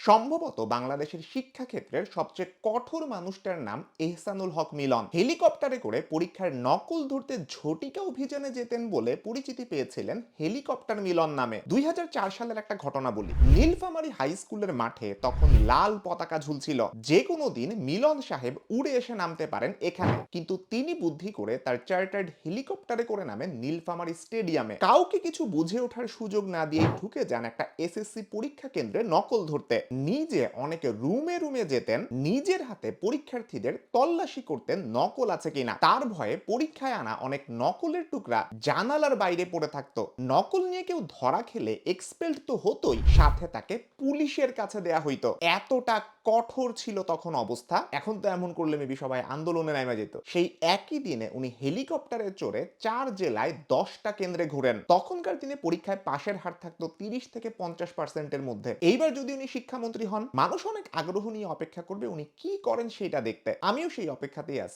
সম্ভবত বাংলাদেশের শিক্ষা ক্ষেত্রের সবচেয়ে কঠোর মানুষটার নাম এহসানুল হক মিলন। হেলিকপ্টারে করে পরীক্ষার নকল ধরতে ঝটিকা অভিযানে যেতেন বলে পরিচিতি পেয়েছিলেন হেলিকপ্টার মিলন নামে। 2004 সালের একটা ঘটনা বলি। নীলফামারী হাই স্কুলের মাঠে তখন লাল পতাকা ঝুলছিল। যে কোনো দিন মিলন সাহেব উড়ে এসে নামতে পারেন এখানে, কিন্তু তিনি বুদ্ধি করে তার চার্টার্ড হেলিকপ্টারে করে নামেন নীলফামারী স্টেডিয়ামে। কাউকে কিছু বুঝে ওঠার সুযোগ না দিয়ে ঢুকে যান একটা এসএসসি পরীক্ষা কেন্দ্রে নকল ধরতে। নিজে অনেকে রুমে রুমে যেতেন, নিজের হাতে পরীক্ষার্থীদের তল্লাশি করতেন নকল আছে কিনা। তার ভয়ে পরীক্ষায় আনা অনেক নকলের টুকরা জানালার বাইরে পড়ে থাকতো। নকল নিয়ে কেউ ধরা খেলে এক্সপেলড তো হতোই, সাথে তাকে পুলিশের কাছে দেয়া হইতো। এতটা কঠোর ছিল তখন অবস্থা। এখন তো এমন করলে মেবি সবাই আন্দোলনে নেমে যেত। সেই একই দিনে উনি হেলিকপ্টারে চড়ে 4 জেলায় 10টা কেন্দ্রে ঘুরেন। তখনকার দিনে পরীক্ষায় পাশের হার থাকতো 30 থেকে 50% এর মধ্যে। এইবার যদি উনি শিক্ষামন্ত্রী হন, মানুষ অনেক আগ্রহ নিয়ে অপেক্ষা করবে উনি কি করেন সেটা দেখতে। আমিও সেই অপেক্ষাতেই আছি।